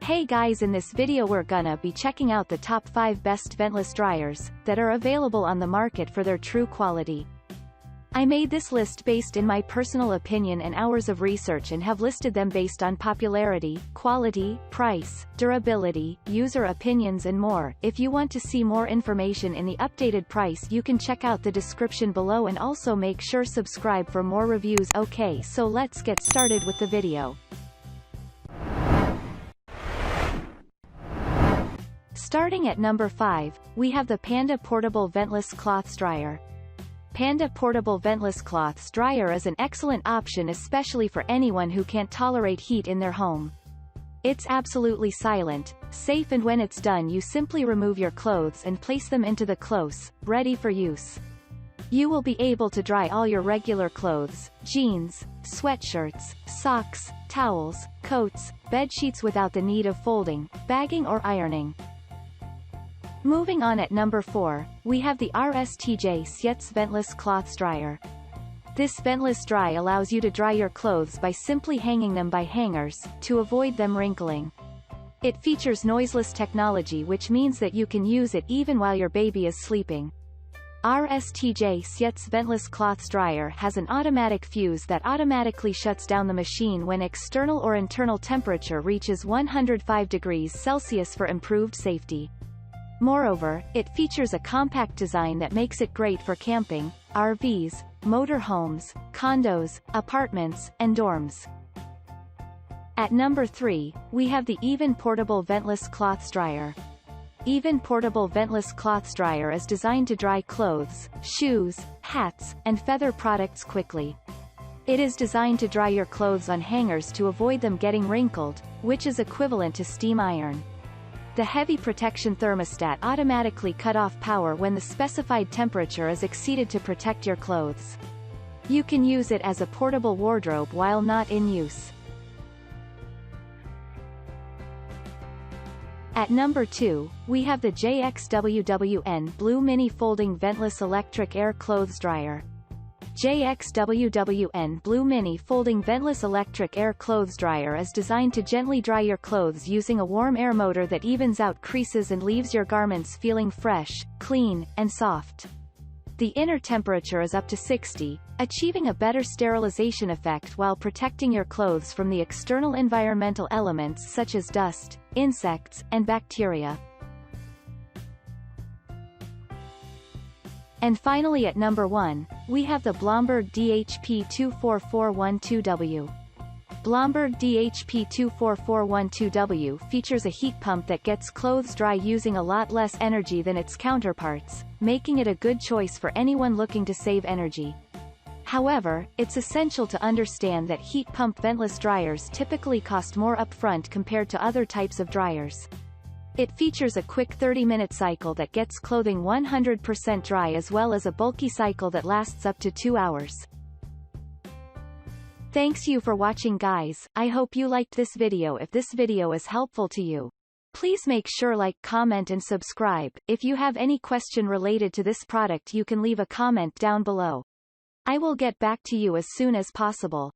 Hey guys, in this video we're gonna be checking out the top 5 best ventless dryers that are available on the market for their true quality. I made this list based in my personal opinion and hours of research and have listed them based on popularity, quality, price, durability, user opinions and more. If you want to see more information in the updated price, you can check out the description below and also make sure subscribe for more reviews. Okay, so let's get started with the video. Starting at number 5, we have the Panda Portable Ventless Cloths Dryer. Panda Portable Ventless Cloths Dryer is an excellent option, especially for anyone who can't tolerate heat in their home. It's absolutely silent, safe, and when it's done you simply remove your clothes and place them into the close, ready for use. You will be able to dry all your regular clothes, jeans, sweatshirts, socks, towels, coats, bedsheets without the need of folding, bagging or ironing. Moving on, at number 4, we have the RSTJ-Sjec Ventless Cloths Dryer. This ventless dry allows you to dry your clothes by simply hanging them by hangers, to avoid them wrinkling. It features noiseless technology, which means that you can use it even while your baby is sleeping. RSTJ-Sjec Ventless Cloths Dryer has an automatic fuse that automatically shuts down the machine when external or internal temperature reaches 105 degrees Celsius for improved safety. Moreover, it features a compact design that makes it great for camping, RVs, motorhomes, condos, apartments, and dorms. At number 3, we have the JXWN Portable Ventless Cloths Dryer. JXWN Portable Ventless Cloths Dryer is designed to dry clothes, shoes, hats, and feather products quickly. It is designed to dry your clothes on hangers to avoid them getting wrinkled, which is equivalent to steam iron. The heavy protection thermostat automatically cut off power when the specified temperature is exceeded to protect your clothes. You can use it as a portable wardrobe while not in use. At number 2, we have the JXWWN Blue Mini Folding Ventless Electric Air Clothes Dryer. JXWWN Blue Mini Folding Ventless Electric Air Clothes Dryer is designed to gently dry your clothes using a warm air motor that evens out creases and leaves your garments feeling fresh, clean, and soft. The inner temperature is up to 60, achieving a better sterilization effect while protecting your clothes from the external environmental elements such as dust, insects, and bacteria. And finally, at number 1, we have the Blomberg DHP24412W. Blomberg DHP24412W features a heat pump that gets clothes dry using a lot less energy than its counterparts, making it a good choice for anyone looking to save energy. However, it's essential to understand that heat pump ventless dryers typically cost more upfront compared to other types of dryers. It features a quick 30-minute cycle that gets clothing 100% dry, as well as a bulky cycle that lasts up to 2 hours. Thanks you for watching, guys. I hope you liked this video. If this video is helpful to you, please make sure like, comment and subscribe. If you have any question related to this product, you can leave a comment down below. I will get back to you as soon as possible.